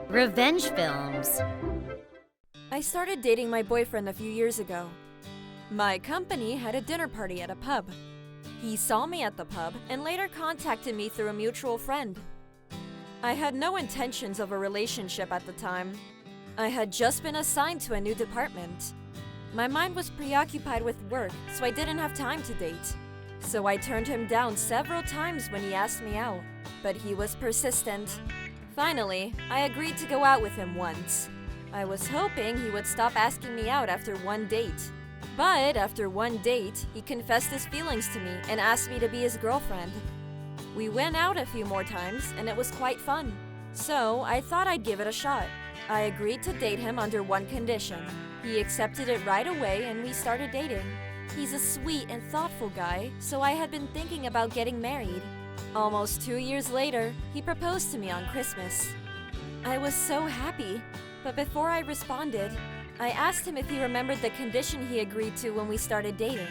Revenge films. I started dating my boyfriend a few years ago. My company had a dinner party at a pub. He saw me at the pub and later contacted me through a mutual friend. I had no intentions of a relationship at the time. I had just been assigned to a new department. My mind was preoccupied with work, so I didn't have time to date. So I turned him down several times when he asked me out, but he was persistent. Finally, I agreed to go out with him once. I was hoping he would stop asking me out after one date. But after one date, he confessed his feelings to me and asked me to be his girlfriend. We went out a few more times and it was quite fun. So I thought I'd give it a shot. I agreed to date him under one condition. He accepted it right away and we started dating. He's a sweet and thoughtful guy, so I had been thinking about getting married. Almost 2 years later, he proposed to me on Christmas. I was so happy, but before I responded, I asked him if he remembered the condition he agreed to when we started dating.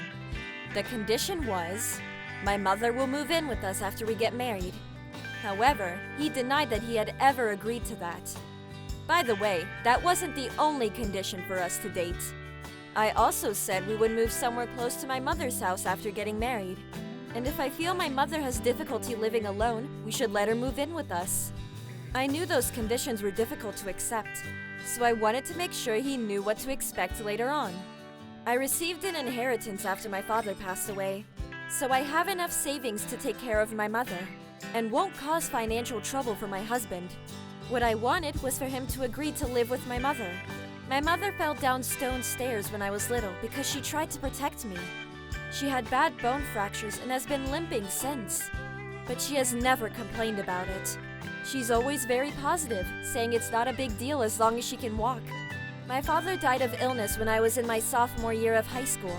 The condition was, my mother will move in with us after we get married. However, he denied that he had ever agreed to that. By the way, that wasn't the only condition for us to date. I also said we would move somewhere close to my mother's house after getting married. And if I feel my mother has difficulty living alone, we should let her move in with us. I knew those conditions were difficult to accept, so I wanted to make sure he knew what to expect later on. I received an inheritance after my father passed away, so I have enough savings to take care of my mother, and won't cause financial trouble for my husband. What I wanted was for him to agree to live with my mother. My mother fell down stone stairs when I was little because she tried to protect me. She had bad bone fractures and has been limping since. But she has never complained about it. She's always very positive, saying it's not a big deal as long as she can walk. My father died of illness when I was in my sophomore year of high school.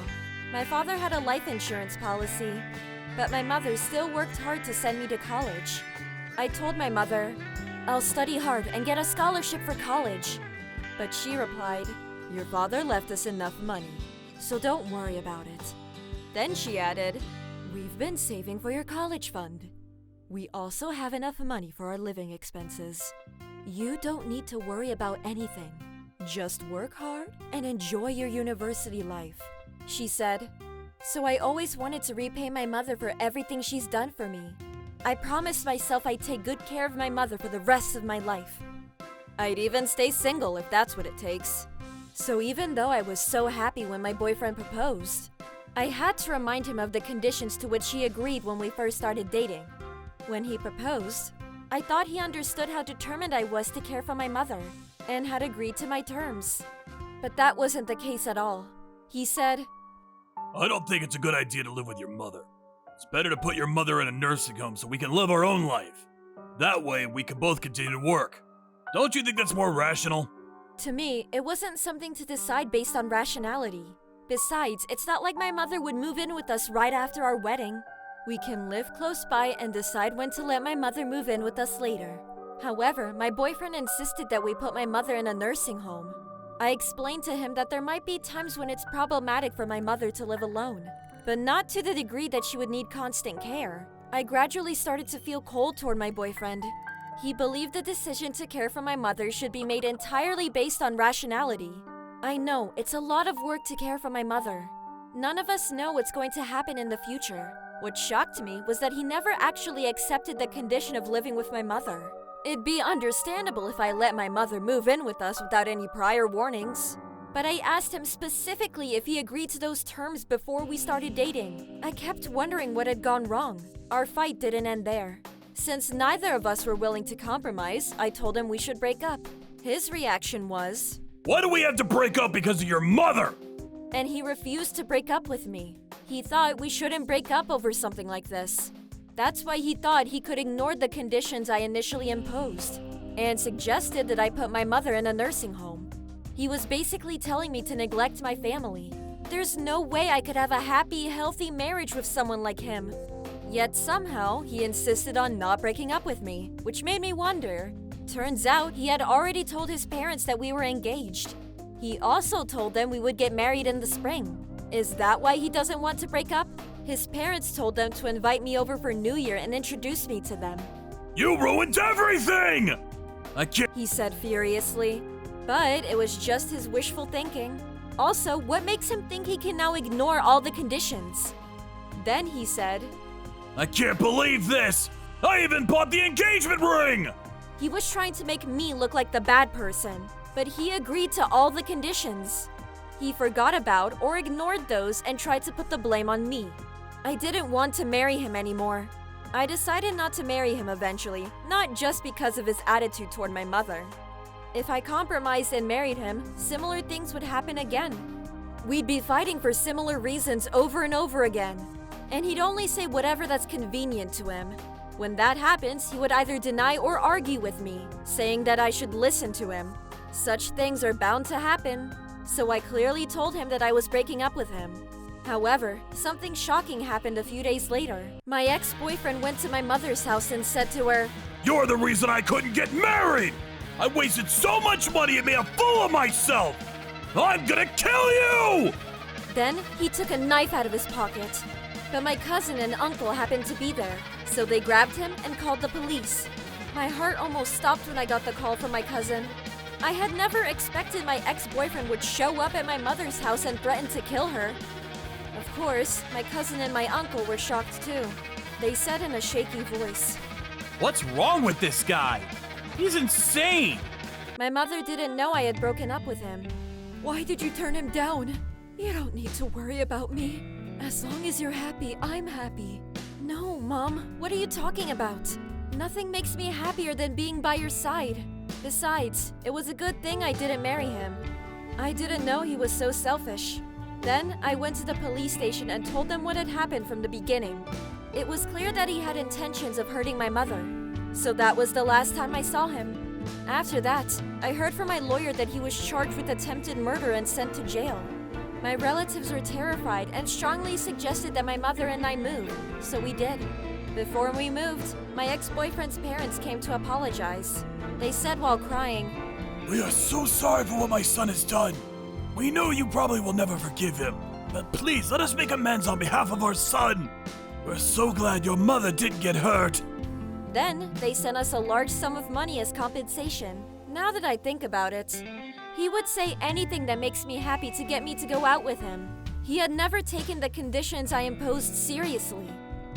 My father had a life insurance policy, but my mother still worked hard to send me to college. I told my mother, I'll study hard and get a scholarship for college. But she replied, your father left us enough money, so don't worry about it. Then she added, we've been saving for your college fund. We also have enough money for our living expenses. You don't need to worry about anything. Just work hard and enjoy your university life. She said, so I always wanted to repay my mother for everything she's done for me. I promised myself I'd take good care of my mother for the rest of my life. I'd even stay single if that's what it takes. So even though I was so happy when my boyfriend proposed, I had to remind him of the conditions to which he agreed when we first started dating. When he proposed, I thought he understood how determined I was to care for my mother and had agreed to my terms. But that wasn't the case at all. He said, I don't think it's a good idea to live with your mother. It's better to put your mother in a nursing home so we can live our own life. That way, we can both continue to work. Don't you think that's more rational? To me, it wasn't something to decide based on rationality. Besides, it's not like my mother would move in with us right after our wedding. We can live close by and decide when to let my mother move in with us later. However, my boyfriend insisted that we put my mother in a nursing home. I explained to him that there might be times when it's problematic for my mother to live alone, but not to the degree that she would need constant care. I gradually started to feel cold toward my boyfriend. He believed the decision to care for my mother should be made entirely based on rationality. I know, it's a lot of work to care for my mother. None of us know what's going to happen in the future. What shocked me was that he never actually accepted the condition of living with my mother. It'd be understandable if I let my mother move in with us without any prior warnings. But I asked him specifically if he agreed to those terms before we started dating. I kept wondering what had gone wrong. Our fight didn't end there. Since neither of us were willing to compromise, I told him we should break up. His reaction was, why do we have to break up because of your mother? And he refused to break up with me. He thought we shouldn't break up over something like this. That's why he thought he could ignore the conditions I initially imposed, and suggested that I put my mother in a nursing home. He was basically telling me to neglect my family. There's no way I could have a happy, healthy marriage with someone like him. Yet somehow, he insisted on not breaking up with me, which made me wonder. Turns out, he had already told his parents that we were engaged. He also told them we would get married in the spring. Is that why he doesn't want to break up? His parents told them to invite me over for New Year and introduce me to them. You ruined everything! I can't. He said furiously. But it was just his wishful thinking. Also, what makes him think he can now ignore all the conditions? Then he said, I can't believe this! I even bought the engagement ring! he was trying to make me look like the bad person, but he agreed to all the conditions. He forgot about or ignored those and tried to put the blame on me. I didn't want to marry him anymore. I decided not to marry him eventually, not just because of his attitude toward my mother. If I compromised and married him, similar things would happen again. We'd be fighting for similar reasons over and over again. And he'd only say whatever that's convenient to him. When that happens, he would either deny or argue with me, saying that I should listen to him. Such things are bound to happen. So I clearly told him that I was breaking up with him. However, something shocking happened a few days later. My ex-boyfriend went to my mother's house and said to her, You're the reason I couldn't get married! I wasted so much money and made a fool of myself! I'm gonna kill you! Then he took a knife out of his pocket. But my cousin and uncle happened to be there, so they grabbed him and called the police. My heart almost stopped when I got the call from my cousin. I had never expected my ex-boyfriend would show up at my mother's house and threaten to kill her. Of course, my cousin and my uncle were shocked too. They said in a shaky voice, What's wrong with this guy? He's insane! my mother didn't know I had broken up with him. Why did you turn him down? You don't need to worry about me. As long as you're happy, I'm happy. No, Mom, what are you talking about? Nothing makes me happier than being by your side. Besides, it was a good thing I didn't marry him. I didn't know he was so selfish. Then I went to the police station and told them what had happened from the beginning. It was clear that he had intentions of hurting my mother. So that was the last time I saw him. After that, I heard from my lawyer that he was charged with attempted murder and sent to jail. My relatives were terrified and strongly suggested that my mother and I move, so we did. Before we moved, my ex-boyfriend's parents came to apologize. They said while crying, We are so sorry for what my son has done. We know you probably will never forgive him, but please let us make amends on behalf of our son. We're so glad your mother didn't get hurt. Then they sent us a large sum of money as compensation. Now that I think about it, he would say anything that makes me happy to get me to go out with him. He had never taken the conditions I imposed seriously.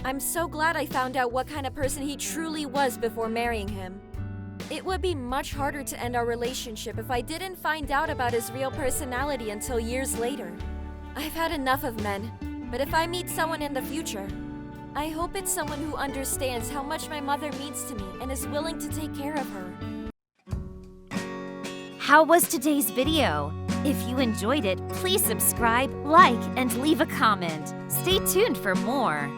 I'm so glad I found out what kind of person he truly was before marrying him. It would be much harder to end our relationship if I didn't find out about his real personality until years later. I've had enough of men, but if I meet someone in the future, I hope it's someone who understands how much my mother means to me and is willing to take care of her. How was today's video? If you enjoyed it, please subscribe, like, and leave a comment. Stay tuned for more.